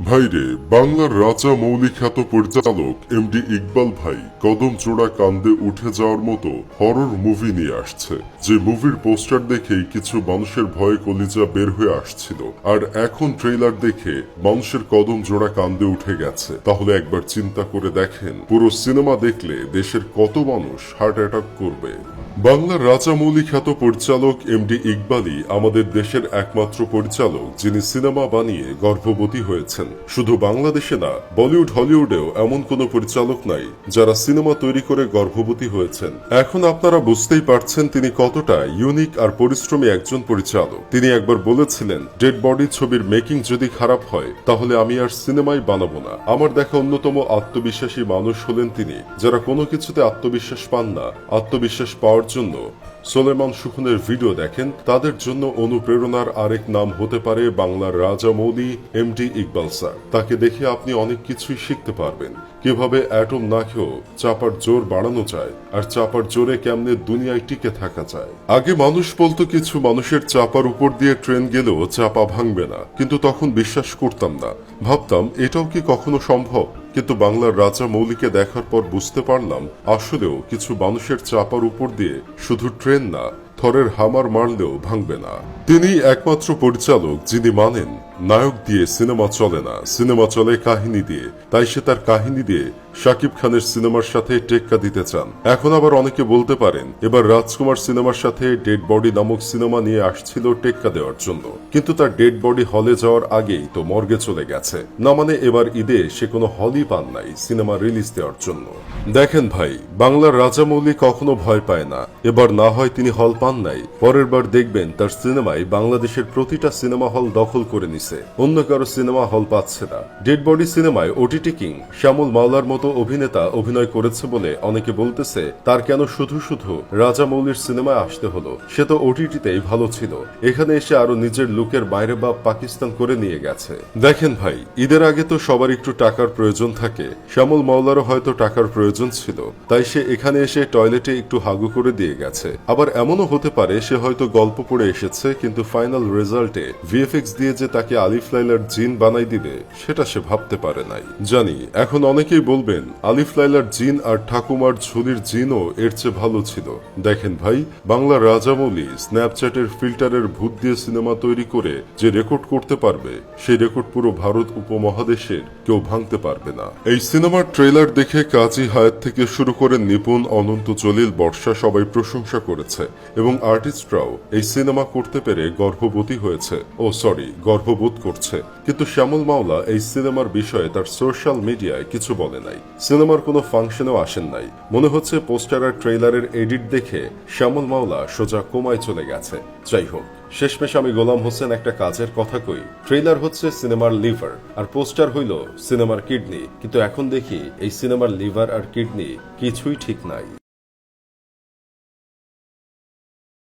ভাইরে, বাংলার রাজা মৌলি খ্যাত পরিচালক এমডি ইকবাল ভাই কদম জোড়া কান্দে উঠে যাওয়ার মতো হরর মুভি নিয়ে আসছে। যে মুভির পোস্টার দেখেই কিছু মানুষের ভয়ে কলিজা বের হয়ে আসছিল, আর এখন ট্রেলার দেখে মানুষের কদম জোড়া কান্দে উঠে গেছে। তাহলে একবার চিন্তা করে দেখেন, পুরো সিনেমা দেখলে দেশের কত মানুষ হার্ট অ্যাটাক করবে। বাংলার রাজা মৌলি খ্যাত পরিচালক এমডি ইকবালই আমাদের দেশের একমাত্র পরিচালক যিনি সিনেমা বানিয়ে গর্ভবতী হয়েছেন। শুধু বাংলাদেশে না, বলিউড হলিউডেও এমন কোনো পরিচালক নাই যারা সিনেমা তৈরি করে গর্ভবতী হয়েছেন। এখন আপনারা বুঝতেই পারছেন তিনি কতটা ইউনিক আর পরিশ্রমী একজন পরিচালক। তিনি একবার বলেছিলেন, ডেড বডি ছবির মেকিং যদি খারাপ হয় তাহলে আমি আর সিনেমাই বানাবো না। আমার দেখা অন্যতম আত্মবিশ্বাসী মানুষ হলেন তিনি। যারা কোনো কিছুতে আত্মবিশ্বাস পান না, আত্মবিশ্বাস পাওয়ার জন্য সোলেমান সুখনের ভিডিও দেখেন, তাদের জন্য অনুপ্রেরণার আরেক নাম হতে পারে বাংলার রাজা মৌলি এমডি ইকবাল স্যার। তাকে দেখে আপনি অনেক কিছুই শিখতে পারবেন। কিভাবে অ্যাটম না খেয়েও চাপার জোর বাড়ানো যায়, আর চাপার জোরে কেমনে দুনিয়ায় টিকে থাকা যায়। আগে মানুষ বলতো কিছু মানুষের চাপার উপর দিয়ে ট্রেন গেলেও চাপা ভাঙবে না, কিন্তু তখন বিশ্বাস করতাম না, ভাবতাম এটাও কি কখনো সম্ভব। কিন্তু বাংলার রাজা মৌলিকে দেখার পর বুঝতে পারলাম, আসলেও কিছু মানুষের চাপার উপর দিয়ে শুধু ট্রেন না, থরের হামার মারলেও ভাঙবে না। তিনি একমাত্র পরিচালক যিনি মানেন নায়ক দিয়ে সিনেমা চলে না, সিনেমা চলে কাহিনী দিয়ে। তাই সে তার কাহিনী দিয়ে শাকিব খানের সিনেমার সাথে টেক্কা দিতে চান। এখন আবার অনেকে বলতে পারেন, এবার রাজকুমার সিনেমার সাথে ডেড বডি নামক সিনেমা নিয়ে আসছিল টেক্কা দেওয়ার জন্য, কিন্তু তার ডেড বডি হলে যাওয়ার আগেই তো মর্গে চলে গেছে। না মানে এবার ঈদে সে কোনো হলই পান নাই সিনেমা রিলিজ দেওয়ার জন্য। দেখেন ভাই, বাংলার রাজা মৌলি কখনো ভয় পায় না। এবার না হয় তিনি হল পান নাই, পরের বার দেখবেন তার সিনেমায় বাংলাদেশের প্রতিটা সিনেমা হল দখল করে নিছে, অন্য কারো সিনেমা হল পাচ্ছে না। ডেড বডি সিনেমায় ওটিটি কিং শ্যামল মাওলার মতো অভিনেতা অভিনয় করেছে বলে অনেকে বলতেছে তার কেন শুধু শুধু রাজা মৌলির সিনেমায় আসতে হলো, সে তো ওটিটিতেই ভালো ছিল। এখানে এসে আরো নিজের লুকের বাইরে বা পাকিস্তান করে নিয়ে গেছে। দেখেন ভাই, ঈদের আগে তো সবার একটু টাকার প্রয়োজন থাকে। শ্যামল মাওলারও হয়তো টাকার প্রয়োজন ছিল, তাই সে এখানে এসে টয়লেটে একটু হাগু করে দিয়ে গেছে। আবার এমনও হতে পারে সে হয়তো গল্প পড়ে এসেছে, কিন্তু ফাইনাল রেজাল্টে ভিএফএক্স দিয়ে যে তাকে আলিফ লাইলার জিন বানাই দিবে সেটা সে ভাবতে পারে নাই। জানি এখন অনেকেই বলবেন আলিফ লাইলার জিন আর ঠাকুমার ঝুলির জিনও এর চেয়ে ভালো ছিল। দেখেন ভাই, বাংলার রাজামৌলি স্ন্যাপচ্যাটের ফিল্টারের ভূত দিয়ে সিনেমা তৈরি করে যে রেকর্ড করতে পারবে, সেই রেকর্ড পুরো ভারত উপমহাদেশের কেউ ভাঙতে পারবে না। এই সিনেমার ট্রেলার দেখে কাজী হায়াত থেকে শুরু করে নিপুণ, অনন্ত জলিল, বর্ষা সবাই প্রশংসা করেছে, এবং আর্টিস্টরাও এই সিনেমা করতে পেরে গর্ভবতী হয়েছে, গর্ভবোধ করছে। কিন্তু শ্যামল মাওলা এই সিনেমার বিষয়ে তার সোশ্যাল মিডিয়ায় কিছু বলে নাই। সিনেমার কোনো ফাংশনেও আসেন নাই। মনে হচ্ছে পোস্টার আর ট্রেলারের এডিট দেখে শ্যামল মাওলা সোজা কোমায় চলে গেছে। যাই হোক, শেষমেশ আমি গোলাম হোসেন একটা কাজের কথা কই। ট্রেলার হচ্ছে সিনেমার লিভার, আর পোস্টার হইল সিনেমার কিডনি। কিন্তু এখন দেখি এই সিনেমার লিভার আর কিডনি কিছুই ঠিক নাই।